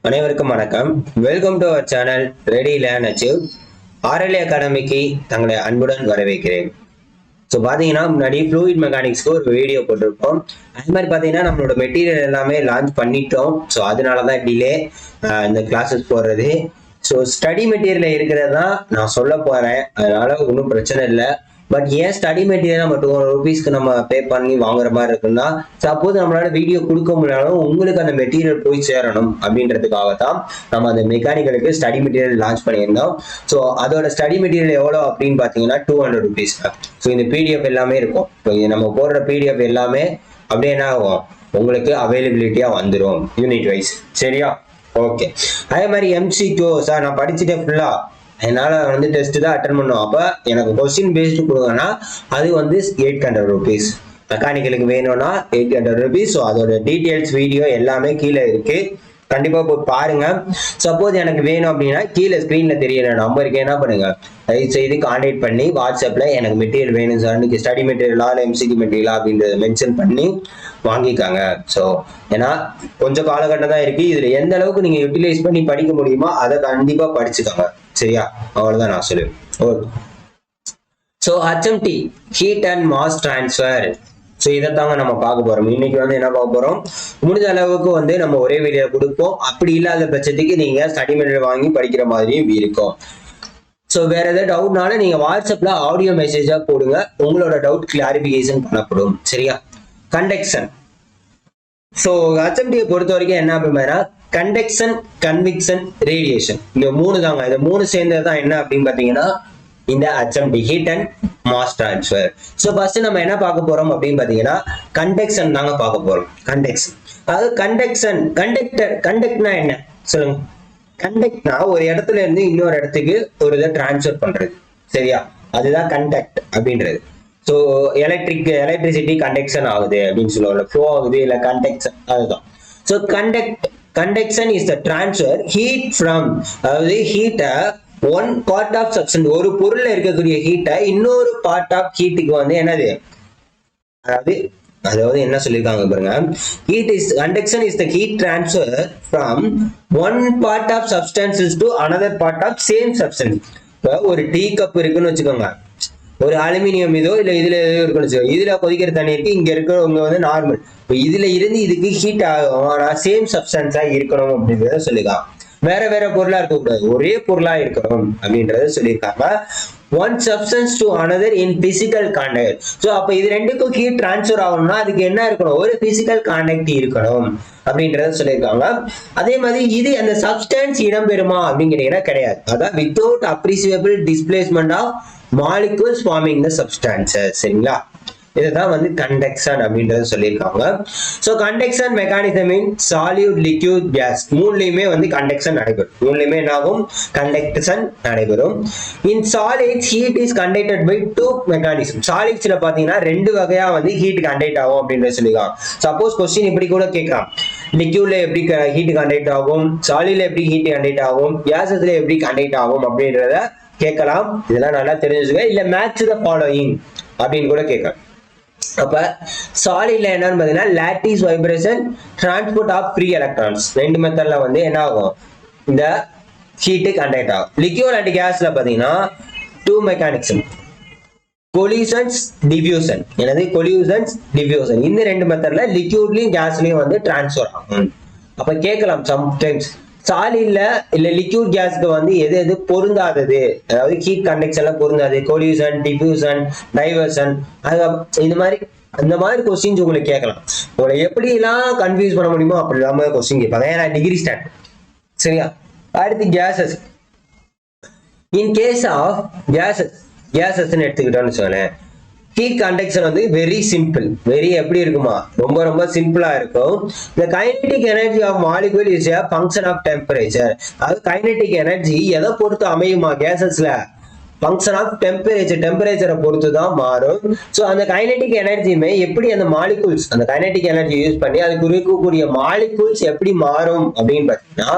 அனைவருக்கும் வணக்கம். Welcome to our channel ready learn achieve. RLA அகாடமிக்கு தங்களை அன்புடன் வரவேற்கிறேன். ஸோ பார்த்தீங்கன்னா முன்னாடி ஃப்ளூயிட் மெக்கானிக்ஸ்க்கு ஒரு வீடியோ போட்டிருப்போம். அது மாதிரி பார்த்தீங்கன்னா நம்மளோட மெட்டீரியல் எல்லாமே லான்ச் பண்ணிட்டோம். ஸோ அதனால தான் டிலே இந்த கிளாஸஸ் போடுறது. ஸோ ஸ்டடி மெட்டீரியல் இருக்கிறது தான் நான் சொல்ல போகிறேன். அதனால ஒன்றும் பிரச்சனை இல்லை. பட் ஏன் ஸ்டடி மெட்டீரியல் மட்டும் ₹1 நம்ம பே பண்ணி வாங்குற மாதிரி இருக்குன்னா, சப்போஸ் நம்மளால வீடியோ கொடுக்க முடியாலும் உங்களுக்கு அந்த மெட்டீரியல் போய் சேரணும் அப்படின்றதுக்காக தான் நம்ம அந்த மெக்கானிக்கலுக்கு ஸ்டடி மெட்டீரியல் லான்ச் பண்ணியிருந்தோம். ஸோ அதோட ஸ்டடி மெட்டீரியல் எவ்வளோ அப்படின்னு பார்த்தீங்கன்னா ₹200. ஸோ இந்த பிடிஎஃப் எல்லாமே இருக்கும். இப்போ நம்ம போடுற பிடிஎஃப் எல்லாமே அப்படியே என்ன ஆகும், உங்களுக்கு அவைலபிலிட்டியா வந்துடும் யூனிட் வைஸ். சரியா? ஓகே. அதே மாதிரி எம்சிக்யூ சார் நான் படிச்சுட்டேன் ஃபுல்லா, என்னால டெஸ்ட் தான் அட்டன் பண்ணும். அப்ப எனக்கு கொஸ்டின் பேஸ்டு கொடுங்கன்னா அது ₹800. மெக்கானிக்கலுக்கு வேணும்னா ₹800. ஸோ அதோட டீடைல்ஸ் வீடியோ எல்லாமே கீழே இருக்கு, கண்டிப்பா போய் பாருங்க. சப்போஸ் எனக்கு வேணும் அப்படின்னா கீழே ஸ்கிரீன்ல தெரியற நம்பருக்கு என்ன பண்ணுங்க, தயவு செய்து கான்டாக்ட் பண்ணி வாட்ஸ்அப்ல எனக்கு மெட்டீரியல் வேணும் சார், இன்னைக்கு ஸ்டடி மெட்டீரியலா இல்லை எம்சிக்கு மெட்டீரியலா அப்படின்றத மென்ஷன் பண்ணி வாங்கிக்காங்க. ஸோ ஏன்னா கொஞ்சம் காலகட்டம் தான் இருக்கு, இதுல எந்த அளவுக்கு நீங்க யூட்டிலைஸ் பண்ணி படிக்க முடியுமோ அதை கண்டிப்பா படிச்சுக்கோங்க. சரியா? அவ்வளவுதான் நான் சொல்லுவேன். Okay. So HMT heat and mass transfer. So இதைத்தாங்க நம்ம பார்க்க போறோம். இன்னைக்கு என்ன பார்க்க போறோம், முடிஞ்ச அளவுக்கு நம்ம ஒரே வீடியோ கொடுப்போம். அப்படி இல்லாத பட்சத்துக்கு நீங்க ஸ்டடி மெட்டீரியல் வாங்கி படிக்கிற மாதிரியும் இருக்கும். ஸோ வேற ஏதாவது டவுட்னால நீங்க வாட்ஸ்அப்ல ஆடியோ மெசேஜா போடுங்க, உங்களோட டவுட் கிளாரிபிகேஷன் பண்ணப்படும். சரியா? கண்டக்ஷன். ஸோ HMT பொறுத்த வரைக்கும் என்ன அப்படின்னா கண்டக்ஷன், கன்விக்ஷன், ரேடியேஷன், இந்த மூணு தாங்க. இந்த மூணு சேர்ந்தது தான் என்ன அப்படின்னு பாத்தீங்கன்னா இந்த HMT heat and mass transfer. So first நம்ம என்ன பார்க்க போறோம் அப்படின்னு பாத்தீங்கன்னா கண்டக்ஷன் தாங்க பார்க்க போறோம். கண்டக்ஷன் அதாவது கண்டக்ஷன், கண்டக்ட்னா என்ன சொல்லுங்க. கண்டக்ட்னா ஒரு இடத்துல இருந்து இன்னொரு இடத்துக்கு ஒரு இதை டிரான்ஸ்ஃபர் பண்றது. சரியா? அதுதான் கண்டக்ட் அப்படின்றது. ஸோ எலக்ட்ரிசிட்டி கண்டக்ஷன் ஆகுது அப்படின்னு சொல்லுவாங்க, ஃப்ளோ ஆகுது இல்லை கண்டக்ஷன், அதுதான். So conduction is the transfer heat from, அதாவது ஹீட்டை ஒன் பார்ட் ஆஃப் சப்ஸ்டன்ஸ், ஒரு பொருள்ல இருக்கக்கூடிய ஹீட்டை இன்னொரு பார்ட் ஆஃப் ஹீட்டுக்கு என்னது, அதாவது என்ன சொல்லியிருக்காங்க பாருங்க, conduction is the heat transfer from one part of substances to another part of same substance. இப்போ ஒரு டீ கப் இருக்குன்னு வச்சுக்கோங்க, ஒரு அலுமினியம் இதோ இல்ல இதுல ஏதோ இருக்குன்னு, இதுல கொதிக்கிற தண்ணி இருக்கு, இங்க இருக்கிறவங்க நார்மல். இப்போ இதுல இருந்து இதுக்கு ஹீட் ஆகும், ஆனா சேம் சப்ஸ்டன்ஸா இருக்கணும் அப்படின்றத சொல்லிருக்காங்க. வேற வேற பொருளா இருக்கக்கூடாது, ஒரே பொருளா இருக்கணும் அப்படின்றத சொல்லியிருக்காங்க. One substance to another in physical contact. So அப்ப இது ரெண்டுக்கும் ஹீட் டிரான்ஸ்ஃபர் ஆகணும்னா அதுக்கு என்ன இருக்கணும், ஒரு பிசிக்கல் கான்டாக்ட் இருக்கணும் அப்படின்றத சொல்லியிருக்காங்க. அதே மாதிரி இது அந்த சப்ஸ்டன்ஸ் இடம்பெறுமா அப்படின்னு கேட்டீங்கன்னா கிடையாது. அதான் without appreciable displacement of molecules forming the substances. சரிங்களா? இதுதான் கண்டக்ஷன் அப்படின்றது சொல்லியிருக்காங்க. So conduction mechanism in solid, liquid, gas மூணுலையுமே கண்டக்ஷன் நடைபெறும். மூணுலையுமே என்ன ஆகும், கண்டக்ஷன் நடைபெறும். In solids heat is conducted by two mechanism. சாலிட்ஸ்ல பாத்தீங்கன்னா ரெண்டு வகையா ஹீட் கண்டக்ட் ஆகும் அப்படின்றது சொல்லியிருக்காங்க. சப்போஸ் கொஸ்டின் இப்படி கூட கேட்கலாம், லிக்யூட்ல எப்படி ஹீட் கண்டக்ட் ஆகும், சாலிட்ல எப்படி ஹீட் கண்டக்ட் ஆகும், கேசஸ்ல எப்படி கண்டக்ட் ஆகும் அப்படின்றத கேட்கலாம். இதெல்லாம் நல்லா தெரிஞ்சுக்க. இல்ல மேட்ச் த ஃபாலோயிங் அப்படின்னு கூட கேட்கலாம். அப்ப சாலிட்ல என்னன்னு பாத்தீங்கன்னா lattice vibration, transport of free electrons, ரெண்டு மெத்தட்ல என்ன ஆகும், இந்த ஹீட் கண்டக்ட் ஆகும். லிக்யூட் அண்ட் கேஸ்ல பாத்தீங்கன்னா டூ மெக்கானிசம், கொலியூஷன்ஸ், டிஃப்யூஷன். என்னது கொலியூஷன்ஸ், டிஃப்யூஷன். இந்த ரெண்டு மெத்தட்ல லிக்யூட்லயும் கேஸ்லயும் டிரான்ஸ்ஃபர் ஆகும். அப்ப கேட்கலாம் சம்டைம்ஸ் சாலிட்ல இல்ல லிக்யூட் கேஸ்க்கு எது எது பொருந்தாதது, அதாவது ஹீட் கண்டக்ஷன்ல பொருந்தாது, கொலியூஷன், டிஃப்யூஷன், டைவர்ஷன், இந்த மாதிரி அந்த மாதிரி கொஸ்டின்ஸ் உங்களுக்கு கேட்கலாம். உங்களை எப்படி எல்லாம் கன்ஃபியூஸ் பண்ண முடியுமோ அப்படி இல்லாம கொஸ்டின் கேட்பாங்க, ஏன்னா டிகிரி ஸ்டாண்ட். சரியா? அடுத்து gases. In case of gases எடுத்துக்கிட்டோம்னு வச்சுக்கோங்களேன், heat conduction very simple. Very எப்படி இருக்குமா, ரொம்ப ரொம்ப சிம்பிளா இருக்கும். இந்த kinetic energy of molecule is a function of temperature. அது கைனடிக் எனர்ஜி எதை பொறுத்து அமையுமா, கேசஸ்ல ஃபங்க்ஷன் ஆஃப் டெம்பரேச்சர், டெம்பரேச்சரை பொறுத்து தான் மாறும். ஸோ அந்த கைனடிக் எனர்ஜியுமே எப்படி அந்த மாலிகூல்ஸ், அந்த கைனடிக் எனர்ஜி யூஸ் பண்ணி அதுக்கு இருக்கக்கூடிய மாலிகூல்ஸ் எப்படி மாறும் அப்படின்னு பார்த்தீங்கன்னா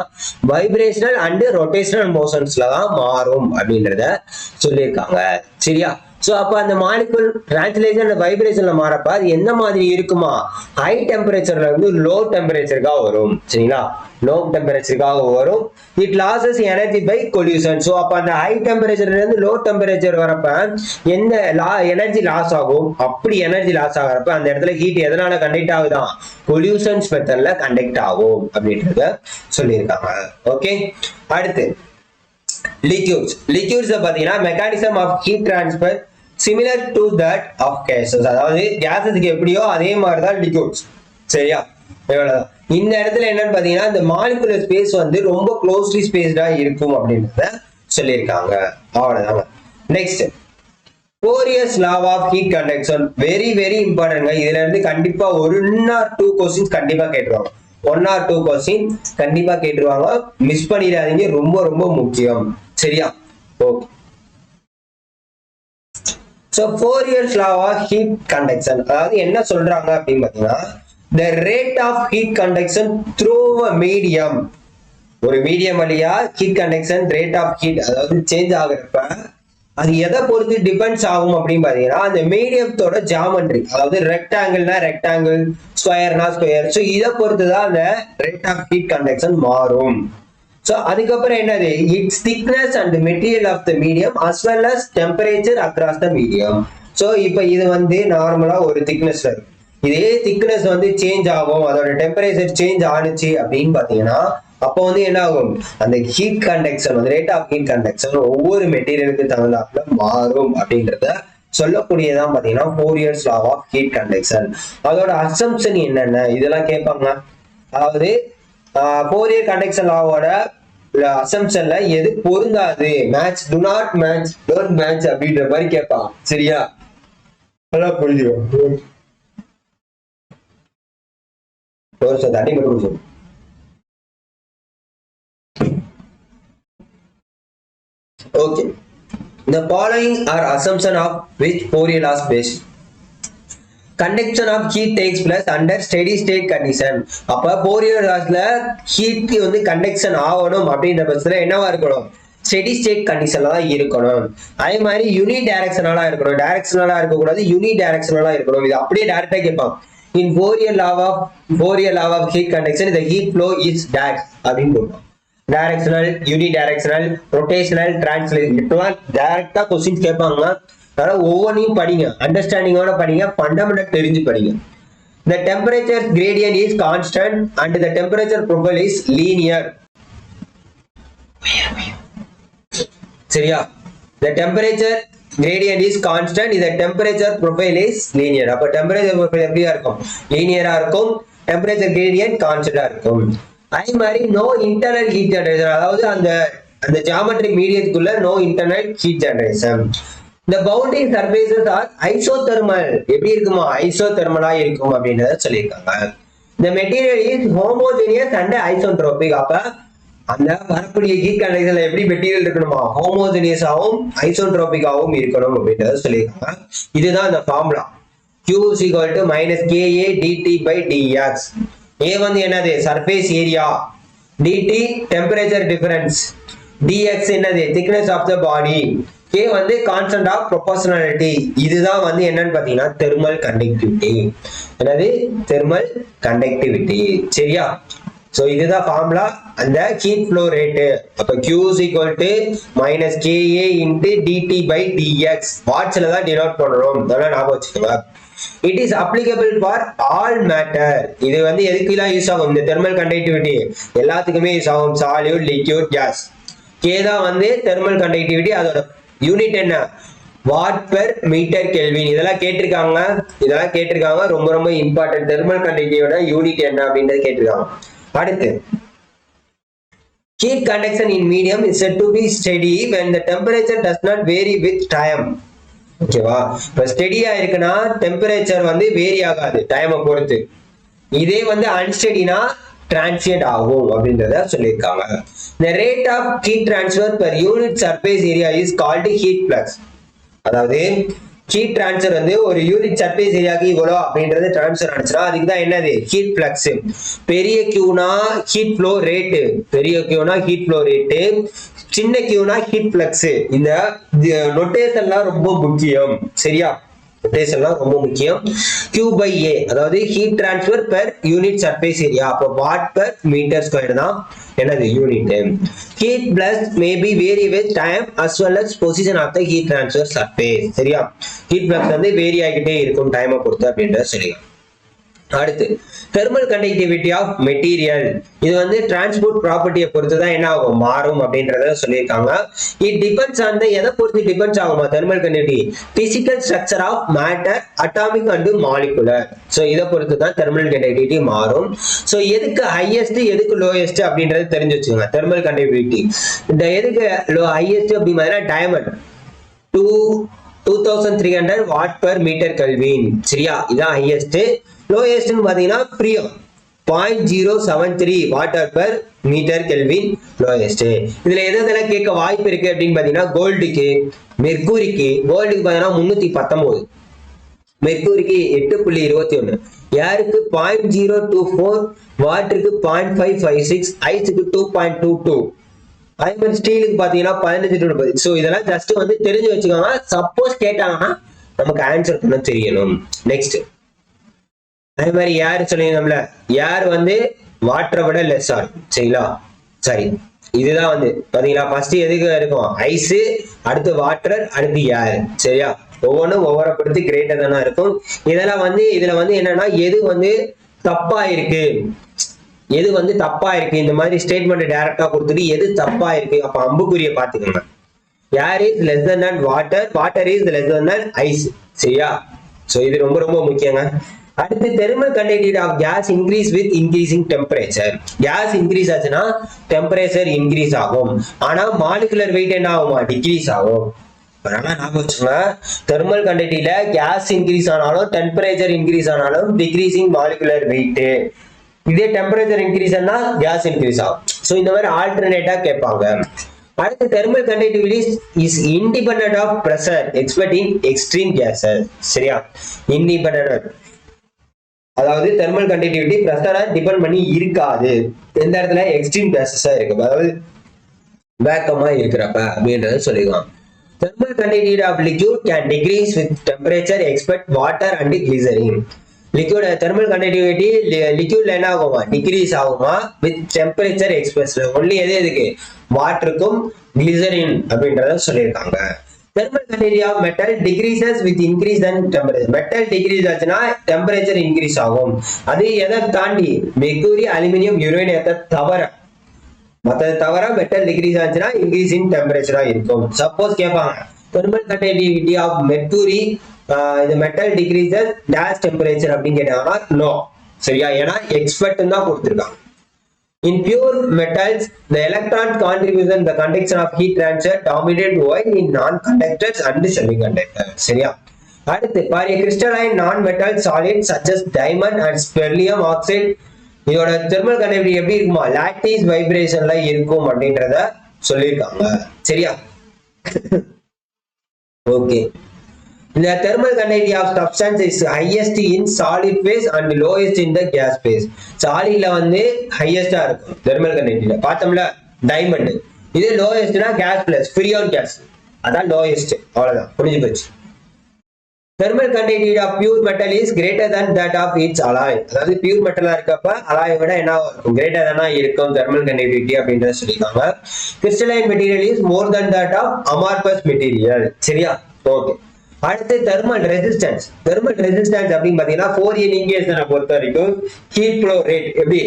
வைப்ரேஷனல் அண்ட் ரொட்டேஷனல் மோஷன்ஸ்ல தான் மாறும் அப்படின்றத சொல்லியிருக்காங்க. சரியா? சோ அப்ப அந்த மாலிகுல் டிரான்ஸ்லேஷன் வைப்ரேஷன்ல மாறப்ப அது என்ன மாதிரி இருக்குமா, ஹை டெம்பரேச்சர்ல இருந்து லோ டெம்பரேச்சருக்கா வரும். சரிங்களா? லோ டெம்பரேச்சருக்காக வரும். It loses energy by collision. So அப்ப அந்த ஹை டெம்பரேச்சர்ல இருந்து லோ டெம்பரேச்சர் வரப்ப எந்த எனர்ஜி லாஸ் ஆகும்? அப்படி எனர்ஜி லாஸ் ஆகிறப்ப அந்த இடத்துல ஹீட் எதனால கண்டக்ட் ஆகுதான்? கொல்யூஷன்ஸ் மெத்தட்ல கண்டக்ட் ஆகும் அப்படின்றத சொல்லியிருக்காங்க. ஓகே, அடுத்து லிக்யூட்ஸ் பாத்தீங்கன்னா mechanism of heat transfer similar to that of gases. அதாவது கேசஸ்க்கு எப்படியோ அதே மாதிரி தான் லிக்யூட்ஸ். சரியா, இவ்வளவுதான். இந்த இடத்துல என்னன்னு பாத்தீங்கன்னா இந்த மாலிகுலர் ஸ்பேஸ் வந்து ரொம்ப க்ளோஸ்லி ஸ்பேஸ்டா இருக்கும் அப்படின்றத சொல்லியிருக்காங்க. அவ்வளவுதாங்க. Next, Fourier's law of heat conduction. Very very இம்பார்ட்டன்ட்ங்க. இதுல இருந்து கண்டிப்பா 1 or 2 கொஸ்டின்ஸ் கண்டிப்பா கேட்டுருவாங்க. 1 or 2 கொஸ்டின் கண்டிப்பா கேட்டுருவாங்க. மிஸ் பண்ணிடாதீங்க, ரொம்ப ரொம்ப முக்கியம். சரியா, okay. So Fourier's law of heat conduction, அதாவது என்ன சொல்றாங்க அப்படின்னு பாத்தீங்கன்னா the rate of heat conduction through a medium, ஒரு மீடியம் வழியா heat conduction rate of heat அதாவது சேஞ்ச் ஆகுறப்ப அது எதை பொறுத்து டிபெண்ட்ஸ் ஆகும் அப்படின்னு பாத்தீங்கன்னா அந்த மீடியத்தோட ஜாமெட்ரி, அதாவது ரெக்டாங்கிள்னா ரெக்டாங்கிள், ஸ்கொயர்னா ஸ்கொயர். ஸோ இதை பொறுத்துதான் அந்த ரேட் ஆஃப் ஹீட் கண்டக்ஷன் மாறும். So அதுக்கப்புறம் என்னது? Its thickness and material of the medium as well as temperature across the medium. So இப்போ இது வந்து நார்மலா ஒரு திக்னஸ்ல இருக்கு. இதே திக்னஸ் வந்து சேஞ்ச் ஆகும், அதோட டெம்பரேச்சர் சேஞ்ச் ஆனிச்சு அப்படின்னு பாத்தீங்கன்னா அப்போ வந்து என்ன ஆகும்? அந்த ஹீட் கண்டக்ஷன் வந்து ரேட் ஆஃப் ஹீட் கண்டக்ஷன் ஒவ்வொரு மெட்டீரியலுக்கு தகுந்தாப்புல மாறும் அப்படின்றத சொல்லக்கூடியதான் பாத்தீங்கன்னா ஃபோரியர்ஸ் லா ஆஃப் ஹீட் கண்டக்ஷன். அதோட அசம்ப்ஷன் என்னென்ன இதெல்லாம் கேட்பாங்க. அதாவது ஃபோரியர் கண்டக்ஷன் லாவோட அசம்ப்ஷன்ல எது பொருந்தாது, match to not match, don't match அப்படின்ற மாதிரி கேட்பாங்க. சரியா, அதான் புரிஞ்சுக்கும். தண்ணி மட்டும். Okay, the following are assumption of which Fourier law is based. Conduction of heat takes place under steady state condition. அப்ப Fourier lawsல ஹீட் வந்து கண்டக்ஷன் ஆகணும் அப்படின்ற பட்சத்துல என்னவா இருக்கணும்? ஸ்டெடி ஸ்டேட் கண்டிஷன்ல தான் இருக்கணும். அதே மாதிரி யூனி டைரக்ஷனலா இருக்கணும், டைரக்ஷனலா இருக்கக்கூடாது, யூனி டைரக்ஷனலா இருக்கணும். இது அப்படியே டைரக்டா கேட்பாங்க. In Fourier law of heat conduction, the heat flow is dash அப்படின்னு போடுவோம். டைரக்ஷனல், யூனி டைரக்ஷனல், ரொட்டேஷனல், டிரான்ஸ்லேஷனல் டைரக்டா கொஸ்டின் கேட்பாங்க. அதனால ஒவ்வொன்றையும் படிங்க, அண்டர்ஸ்டாண்டிங்கோட படிங்க, ஃபண்டமெண்டல் தெரிஞ்சு படிங்க. The temperature gradient is constant and the temperature profile is linear. சரியா, the temperature gradient is constant, the temperature profile is linear. அப்ப temperature profile எப்படியா இருக்கும்? லீனியரா இருக்கும். temperature gradient கான்ஸ்டன்டா இருக்கும். அதே மாதிரி no internal heat generation, அதாவது அந்த geometric மீடியத்துக்குள்ள no internal heat generation. The boundary surfaces are isothermal. எப்படி இருக்குமா? ஐசோதெர்மலா இருக்கும் அப்படின்றத சொல்லியிருக்காங்க. The material is homogeneous and isentropic. அப்ப அந்த வரக்கூடிய ஹீட் கண்டக்ஷன்ல எப்படி மெட்டீரியல் இருக்கணுமா? ஹோமோஜெனியஸாவும் ஐசோட்ரோபிக்காவும் இருக்கணும் அப்படின்றத சொல்லியிருக்காங்க. இதுதான் அந்த formula. Q is equal to minus KA dt by dx. A வந்து என்னது? Surface area. dt temperature difference. dx என்னது? Thickness of the body. K வந்து கான்ஸ்டன்ட் ஆஃப் ப்ரொபோர்ஷனாலிட்டி. இதுதான் வந்து என்னன்னு பாத்தீங்கன்னா தெர்மல் கண்டக்டிவிட்டி. என்னது? Thermal conductivity. சரியா, சோ இதுதான் ஃபார்முலா. அந்த ஹீட் ஃப்ளோ ரேட் அப்ப Q is equal to minus KA into dt by dx. வாட்ஸ்ல தான் டினோட் பண்றோம், அதனால ஞாபகம் வச்சுக்கோங்க. It is applicable for all matter. இது வந்து எதுக்கெல்லாம் யூஸ் ஆகும்? இந்த தெர்மல் கண்டக்டிவிட்டி எல்லாத்துக்குமே யூஸ் ஆகும். Solid, liquid, gas. K தான் வந்து தெர்மல் கண்டக்டிவிட்டி. அதோட யூனிட் என்ன? Watt per metre kelvin. இதெல்லாம் கேட்டிருக்காங்க. ரொம்ப ரொம்ப இம்பார்ட்டன்ட். தெர்மல் கண்டக்டிவிட்டியோட யூனிட் என்ன அப்படின்றது கேட்டிருக்காங்க. அடுத்து, heat conduction in medium is said to be steady when the temperature does not vary with time. ஓகேவா, இப்ப ஸ்டெடியா இருக்குன்னா டெம்பரேச்சர் வந்து வேரி ஆகாது டைமை பொறுத்து. இதே வந்து அன்ஸ்டெடினா டிரான்சியன்ட் ஆகும் அப்படின்றத சொல்லியிருக்காங்க. The rate of heat transfer per unit surface area is called heat flux. அதாவது ஹீட் டிரான்ஸ்ஃபர் வந்து ஒரு யூனிட் சர்ஃபேஸ் ஏரியாக்கு இவ்வளோ அப்படின்றது டிரான்ஸ்ஃபர் ஆனிச்சுன்னா அதுக்கு தான் என்னது? Heat flux. பெரிய கியூனா ஹீட் ஃப்ளோ ரேட்டு, பெரிய கியூனா ஹீட் ஃப்ளோ ரேட்டு, சின்ன கியூனா ஹீட் ஃப்ளக்ஸ். இந்த நொட்டேஷன்லாம் ரொம்ப முக்கியம். சரியா, நோட்டேஷன்லாம் ரொம்ப முக்கியம். Q/A அதாவது heat transfer per unit surface area. அப்போ வாட் பெர் மீட்டர் ஸ்கொயர் தான் என்னது unit. Heat flux maybe vary with time as well as position of the heat transfer surface. சரியா, ஹீட் பிளஸ் வந்து வேரி ஆகிட்டே இருக்கும் டைமை பொறுத்து அப்படின்றது சரியா. அடுத்து தெர்மல் கண்டக்டிவிட்டி ஆஃப் மெட்டீரியல். இது வந்து டிரான்ஸ்போர்ட் ப்ராப்பர்ட்டியை பொறுத்து தான் என்ன ஆகும், மாறும் அப்படின்றத சொல்லியிருக்காங்க. இட் டிபெண்ட்ஸ் ஆன் த எதை பொறுத்து டிபெண்ட்ஸ் ஆகுமா thermal conductivity? Physical structure of matter, atomic and molecular. So இதை பொறுத்து தான் தெர்மல் கண்டக்டிவிட்டி மாறும். ஸோ எதுக்கு ஹையஸ்ட் எதுக்கு லோயஸ்ட் அப்படின்றது தெரிஞ்சு வச்சுக்கோங்க. தெர்மல் கண்டக்டிவிட்டி இந்த எதுக்கு ஹையஸ்ட் அப்படின்னா diamond 2300 watt per metre kelvin. சரியா, இதான் ஹையஸ்ட். லோயஸ்ட் பாத்தீங்கன்னா Freon 0.073 watt per metre kelvin lowest. இதுல எதெல்லாம் கேட்க வாய்ப்பு இருக்கு அப்படின்னு பாத்தீங்கன்னா கோல்டுக்கு, மெர்குரிக்கு. கோல்டுக்கு பாத்தீங்கன்னா 319, மெர்குரிக்கு 8.21, ஏருக்கு 0.024, வாட்டருக்கு 0.556, ஐஸுக்கு 2.22. அதே மாதிரி ஸ்டீலுக்கு பாத்தீங்கன்னா 15 to 30. ஸோ இதெல்லாம் ஜஸ்ட் வந்து தெரிஞ்சு வச்சுக்கோங்க. சப்போஸ் கேட்டாங்கன்னா நமக்கு ஆன்சர் பண்ண தெரியணும். நெக்ஸ்ட் அதே மாதிரி ஏர் சொல்லியிருந்தோம்ல, ஏர் வந்து வாட்டரை விட லெஸ் ஆகும். சரிங்களா, சரி இதுதான் வந்து பாத்தீங்களா ஃபர்ஸ்ட் எதுக்கு இருக்கும், ஐஸ், அடுத்து வாட்டர், அடுத்து ஏர். சரியா, ஒவ்வொன்றும் ஒவ்வொரு பொறுத்து கிரேட்டர் தானே இருக்கும். இதெல்லாம் வந்து இதுல வந்து என்னன்னா எது வந்து தப்பா இருக்கு, எது வந்து தப்பா இருக்கு, இந்த மாதிரி ஸ்டேட்மெண்ட் டைரக்டா கொடுத்துட்டு எது தப்பா இருக்கு அப்ப அம்புக்குரிய பாத்துக்கோங்க. Air is less than water, water is less than ice. சரியா, சோ இது ரொம்ப ரொம்ப முக்கியங்க. அடுத்து thermal conductivity of gas increase with increasing temperature. Gas increase ஆச்சுன்னா டெம்பரேச்சர் இன்க்ரீஸ் ஆகும். ஆனா மாலிகுலர் வெயிட் என்ன ஆகுமா, டிக்ரீஸ் ஆகும். அதனால ஞாபகம் வச்சுங்க, தெர்மல் கண்டக்டிவிட்டியில கேஸ் இன்க்ரீஸ் ஆனாலும் டெம்பரேச்சர் இன்க்ரீஸ் ஆனாலும் டிக்ரீசிங் மாலிகுலர் வெயிட். இதே டெம்பரேச்சர் இன்க்ரீஸ் ஆனா கேஸ் இன்க்ரீஸ் ஆகும். ஸோ இந்த மாதிரி ஆல்டர்னேட்டா கேட்பாங்க. அடுத்து thermal conductivity is independent of pressure except in extreme cases. சரியா, இண்டிபெண்டன்ட் அதாவது தெர்மல் கண்டக்டிவிட்டி பிரஷரை டிபெண்ட் பண்ணி இருக்காது. எந்த இடத்துல எக்ஸ்ட்ரீம் கேஸஸா இருக்கு, அதாவது வேக்கமா இருக்கிறப்ப அப்படின்றத சொல்லிக்கலாம். Thermal conductivity of liquid can decrease with temperature expect water and glycerine. Liquid thermal conductivity லிக்யூட்ல என்ன ஆகுமா, டிக்ரீஸ் ஆகுமா வித் டெம்பரேச்சர் எக்ஸ்பிரஸ் ஒன்லி எது எதுக்கு, வாட்டருக்கும் கிளிசரின் அப்படின்றத சொல்லியிருக்காங்க. Thermal conductivity of metal decreases with increase in temperature. Metal decrease ஆச்சுன்னா temperature increase ஆகும். அது எதை தாண்டி, மெர்க்குரி, அலுமினியம், யுரேனியத்தை தவிர மற்றது தவிர மெட்டல் டிக்ரீஸ் ஆச்சுன்னா இன்க்ரீஸ் இன் டெம்பரேச்சரா இருக்கும். சப்போஸ் கேட்பாங்க தெர்மல் கண்டக்டிவிட்டி ஆஃப் மெர்க்குரி இது மெட்டல் டிக்ரீசஸ் டேஷ் டெம்பரேச்சர் அப்படின்னு கேட்டாங்கன்னா நோ. சரியா, ஏன்னா எக்ஸ்பெக்ட் தான் கொடுத்துருக்காங்க. In pure metals, the electron contribution the conduction of heat transfer dominate while in non-conductors and semiconductors. சரியா, அடுத்து for a crystalline non-metal solid such as diamond and sperlium oxide இதோட thermal conductivity எப்படி இருக்குமா, lattice வைப்ரேஷன்ல இருக்கும் அப்படின்றத சொல்லியிருக்காங்க. சரியா, okay. The thermal conductivity of substance is highest in solid phase and lowest in the gas phase. சாலிட்ல வந்து ஹையஸ்டா இருக்கும் thermal conductivity. பார்த்தோம்ல டைமண்ட், இது லோயஸ்ட்னா கேஸ் பிளஸ் ஃப்ரீயான் கேஸ், அதான் லோயஸ்ட். அவ்வளவுதான், புரிஞ்சு போச்சு. Thermal conductivity of pure metal is greater than that of its alloy. அதாவது pure மெட்டலா இருக்கப்ப அலாயை விட என்ன இருக்கும், கிரேட்டர் தானா இருக்கும் thermal conductivity அப்படின்றத சொல்லியிருக்காங்க. Crystalline material is more than that of amorphous material. சரியா, ஓகே. அடுத்து தெர்மல் ரெசிஸ்டன்ஸ். தெர்மல் ரெசிஸ்டன்ஸ் அப்படின்னு பாத்தீங்கன்னா 4A ஈக்குவேஷனை பொறுத்த வரைக்கும் ஹீட் ஃப்ளோ ரேட் எப்படி,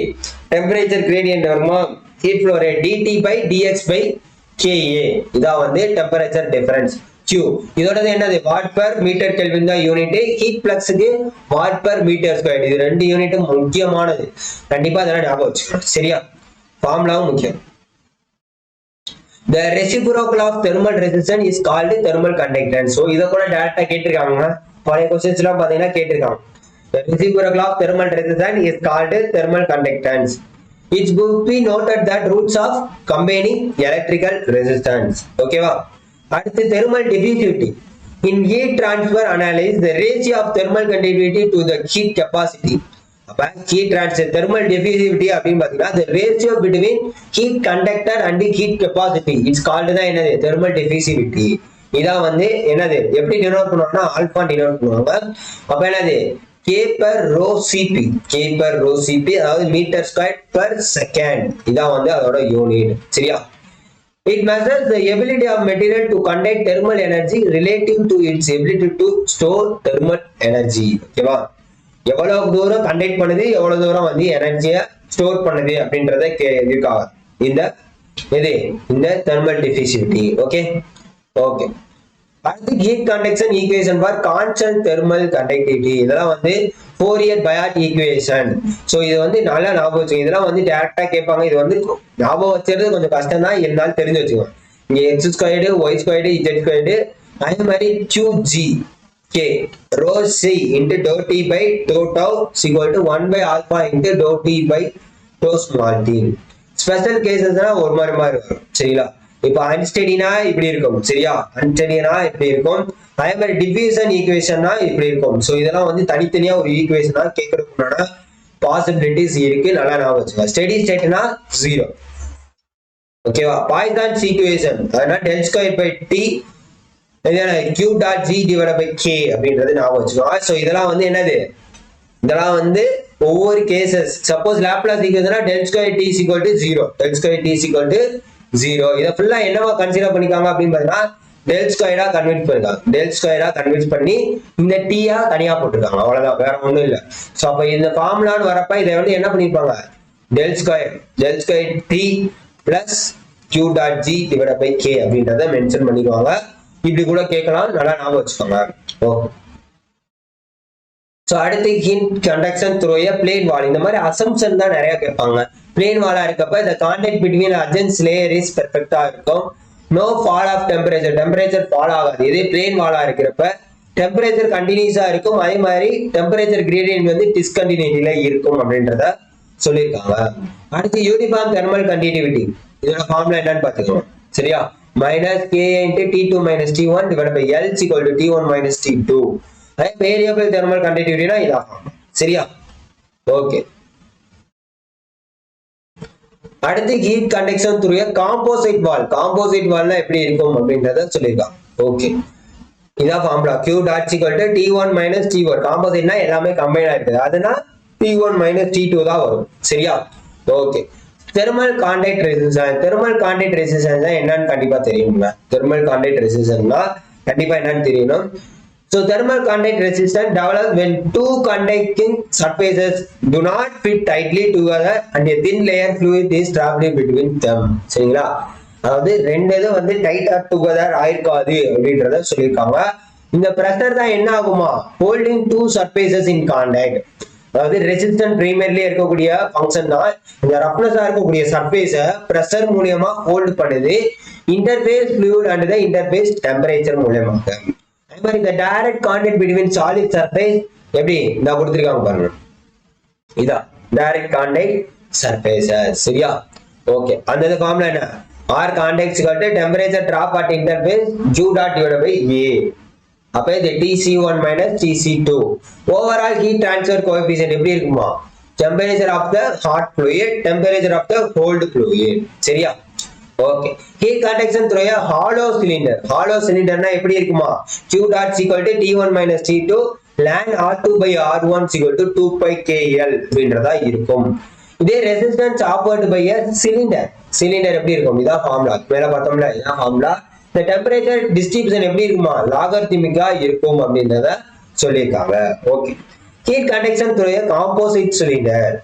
டெம்பரேச்சர் கிரேடியன்ட் வருமா, heat flow rate dt by dx by ka, இதான் வந்து டெம்பரேச்சர் டிஃபரன்ஸ். Q இதோட என்னது, வாட் பர் மீட்டர் கெல்வின் தான் யூனிட். ஹீட் ஃப்ளக்ஸுக்கு வாட் பர் மீட்டர் ஸ்கொயர். இது ரெண்டு யூனிட்டும் முக்கியமானது, கண்டிப்பா அதெல்லாம் ஞாபகம் வச்சுக்கணும். சரியா, ஃபார்முலாவும் முக்கியம். The reciprocal of thermal resistance is called thermal conductance. So இத கூட டைரக்டா கேட்டிருக்காங்க, பழைய क्वेश्चंस எல்லாம் பாத்தீங்கன்னா கேட்டிருக்காங்க. The reciprocal of thermal resistance is called thermal conductance. It should be noted that roots of combining electrical resistance. ஓகேவா, அடுத்து thermal diffusivity. In heat transfer analysis, the ratio of thermal conductivity to the heat capacity. அப்ப heat transfer thermal டிஃபியூசிவிட்டி அப்படின்னு பாத்தீங்கன்னா the ratio between heat conducted and heat capacity, it's called தான் என்னது, thermal டிஃபியூசிவிட்டி. இதான் வந்து என்னது எப்படி டினோட் பண்ணுவாங்கன்னா ஆல்பா டினோட் பண்ணுவாங்க. அப்ப என்னது K per rho Cp, K per rho Cp அதாவது மீட்டர் ஸ்கொயர் per செகண்ட். இதான் வந்து அதோட யூனிட். சரியா? It measures the ability of material to conduct thermal energy relative to its ability to store thermal energy. ஓகேவா? எவ்வளவு தூரம் conduct பண்ணுது, எவ்வளவு தூரம் வந்து எனர்ஜியை ஸ்டோர் பண்ணுது அப்படின்றத இருக்காங்க இந்த தெர்மல் டிஃபிசிவிட்டி. Okay okay. அடுத்து heat conduction equation for constant thermal conductivity. இதெல்லாம் வந்து ஃபோரியர் பயாட் ஈக்குவேஷன். ஸோ இது வந்து நல்லா ஞாபகம் வச்சுக்கோங்க. இதெல்லாம் வந்து டேரக்டா கேட்பாங்க. இது வந்து ஞாபகம் வச்சுறது கொஞ்சம் கஷ்டம் தான், இருந்தாலும் தெரிஞ்சு வச்சுக்கோங்க. இங்க X squared, Y squared, Z squared, அதே மாதிரி QG K rho C into dou T by dou tau is equal to 1 by alpha into dou T by dou small t. Special கேசஸ்னா ஒரு மாதிரி வரும். சரிங்களா? இப்போ அன்ஸ்டெடினா இப்படி இருக்கும். சரியா? அன்ஸ்டெடினா இப்படி இருக்கும். அதே மாதிரி டிஃபியூஷன் ஈக்குவேஷன்னா இப்படி இருக்கும். ஸோ இதெல்லாம் வந்து தனித்தனியா ஒரு ஈக்குவேஷனா கேட்கறதுக்குன்னா பாசிபிலிட்டிஸ் இருக்கு. நல்லா ஞாபகம் வச்சுக்கோங்க. ஸ்டெடி ஸ்டேட்னா 0. ஓகேவா? பாய்சான்ஸ் ஈக்குவேஷன் அதனால del square by t Q dot G divided by K அப்படின்றது ஞாபகம் வச்சுக்கோங்க. ஸோ இதெல்லாம் வந்து என்னது, இதெல்லாம் வந்து ஒவ்வொரு கேசஸ். சப்போஸ் லாப்லாஸ் ஈக்குவேஷனா del square t is equal to 0, del square t is equal to 0. இதை ஃபுல்லா என்னவா கன்சிடர் பண்ணிக்காங்க அப்படின்னு பார்த்தீங்கன்னா del square கன்வெர்ட் பண்ணிருக்காங்க. del square கன்வெர்ட் பண்ணி இந்த t தனியா போட்டிருக்காங்க. அவ்வளவுதான், வேற ஒண்ணும் இல்லை. ஸோ அப்ப இந்த ஃபார்முலான்னு வரப்ப இதை வந்து என்ன பண்ணிருப்பாங்க, del square t plus Q dot G divided by K அப்படின்றத மென்ஷன் பண்ணிக்குவாங்க. இப்படி கூட கேட்கலாம், நல்லா ஞாபகம் வச்சுக்கோங்க. சோ அடுத்து heat conduction through a plane wall. இந்த மாதிரி அசம்ப்ஷன் தான் நிறைய கேட்பாங்க. பிளேன் வாலா இருக்கப்ப இந்த contact between adjacent layer is பெர்ஃபெக்ட்டா இருக்கும். No fall of temperature fall ஆகாது. இதே பிளேன் வாலா இருக்கிறப்ப டெம்பரேச்சர் கண்டினியூஸா இருக்கும். அதே மாதிரி டெம்பரேச்சர் கிரேடியன்ட் வந்து டிஸ்கண்டினியூட்டில இருக்கும் அப்படின்றத சொல்லியிருக்காங்க. அடுத்து யூனிஃபார்ம் தெர்மல் கண்டினியூட்டி. இதோட ஃபார்முலா என்னன்னு பாத்துக்கோங்க. சரியா? minus K into T2 minus T1 divided by L is equal to T1 minus T2. Variable thermal கண்டக்டிவிட்டினா இதான். சரியா? ஓகே. அடுத்து heat conduction through a composite wall. Composite வால்னா எப்படி இருக்கும் அப்படின்றத சொல்லிருக்காங்க. ஓகே, இதான் formula. Q dot is equal to T1 minus T1. காம்போசிட்னா எல்லாமே கம்பைனா இருக்குது. அதுனா T1 minus T2 தான் வரும். சரியா? Okay. Thermal contact resistance. Thermal contact resistance என்னன்னு கண்டிப்பா தெரியுங்க. தெர்மல் கான்டாக்ட் ரெசிஸ்டன்ஸ்னா கண்டிப்பா என்னன்னு தெரியணும். So thermal contact resistance develops when two conducting surfaces do not fit tightly together and a thin layer fluid is trapped between them. சரிங்களா? அதாவது ரெண்டு இது வந்து டைட்டா டுகெதர் ஆயிருக்காது அப்படின்றத சொல்லியிருக்காங்க. இந்த பிரஷர் தான் என்ன ஆகுமா, holding two surfaces in contact. அதாவது ரெசிஸ்டன்ட் பிரைமரியில இருக்கக்கூடிய ஃபங்க்ஷன் தான் இந்த ரஃப்னஸா இருக்கக்கூடிய சர்ஃபேஸை பிரஷர் மூலியமா ஹோல்ட் பண்ணுது, interface fluid and the interface temperature மூலியமாக. அதே மாதிரி இந்த direct contact between solid surface எப்படி இந்த கொடுத்துருக்காங்க பாருங்க, இதான் டைரக்ட் கான்டாக்ட் சர்ஃபேஸ். சரியா? ஓகே, அந்த ஃபார்முலா என்ன, R contact temperature drop at interface Q dot divided by A. அப்ப இது Tc1 minus Tc2. Overall heat transfer coefficient எப்படி இருக்குமா, temperature of the hot fluid, temperature of the cold fluid. சரியா? Okay. Heat conduction through a hollow cylinder. Hollow சிலிண்டர்னா எப்படி இருக்குமா, Q dot is equal to T1 minus T2 ln R2 by R1 is equal to 2 pi KL அப்படின்றதா இருக்கும். இதே resistance offered by a cylinder. Cylinder எப்படி இருக்கும், இதான் formula. மேல பார்த்தோம்ல, இதான் ஃபார்முலா. இந்த டெம்பரேச்சர் டிஸ்ட்ரிபியூஷன் எப்படி இருக்குமா, லாகர்தமிக்கா இருக்கும் அப்படின்றத சொல்லியிருக்காங்க. Okay. Heat conduction through a composite cylinder.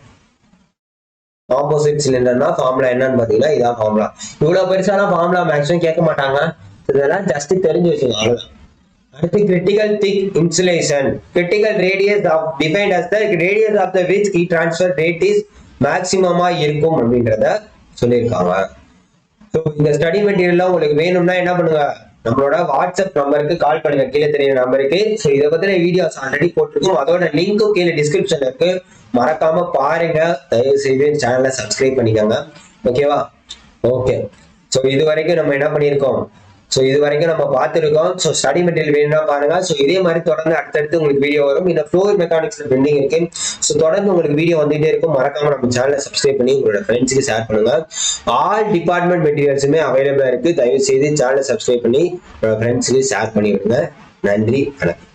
Composite சிலிண்டர்னா ஃபார்முலா என்னன்னு பாத்தீங்கன்னா இதான் ஃபார்முலா. இவ்வளவு பெருசான ஃபார்முலா மேக்ஸிமம் கேட்க மாட்டாங்க, இதெல்லாம் ஜஸ்ட் தெரிஞ்சு வச்சுக்கோங்க, அவ்வளவுதான். அடுத்து critical thick insulation. Critical radius of defined as the radius of the which heat transfer rate is மேக்ஸிமமா இருக்கும் அப்படின்றத சொல்லியிருக்காங்க. ஸோ இந்த ஸ்டடி மெட்டீரியல்லாம் உங்களுக்கு வேணும்னா என்ன பண்ணுங்க, நம்மளோட வாட்ஸ்அப் நம்பருக்கு கால் பண்ணுங்க, கீழே தெரியுற நம்பருக்கு. ஸோ இதை பத்தின வீடியோஸ் ஆல்ரெடி போட்டிருக்கோம், அதோட லிங்க்கும் கீழே டிஸ்கிரிப்ஷன்ல இருக்கு, மறக்காம பாருங்க. தயவு செய்து சேனலை சப்ஸ்கிரைப் பண்ணிக்கோங்க. ஓகேவா? ஓகே. ஸோ இது வரைக்கும் நம்ம என்ன பண்ணியிருக்கோம், ஸோ இது வரைக்கும் நம்ம பார்த்துருக்கோம். ஸோ ஸ்டடி மெட்டீரியல் வேணும்னா பாருங்க. ஸோ இதே மாதிரி தொடர்ந்து அடுத்தடுத்து உங்களுக்கு வீடியோ வரும். இந்த ஃப்ளோர் மெக்கானிக்ஸ்ல பெண்டிங் இருக்கு. ஸோ தொடர்ந்து உங்களுக்கு வீடியோ வந்துட்டே இருக்கும். மறக்காம நம்ம சேனலை சப்ஸ்கிரைப் பண்ணி உங்களோட ஃப்ரெண்ட்ஸுக்கு ஷேர் பண்ணுங்க. ஆல் டிபார்ட்மெண்ட் மெட்டீரியல்ஸுமே அவைலபிளா இருக்கு. தயவு செய்து சேனலை சப்ஸ்கிரைப் பண்ணி உங்களோட ஃப்ரெண்ட்ஸுக்கு ஷேர் பண்ணி விடுங்க. நன்றி, வணக்கம்.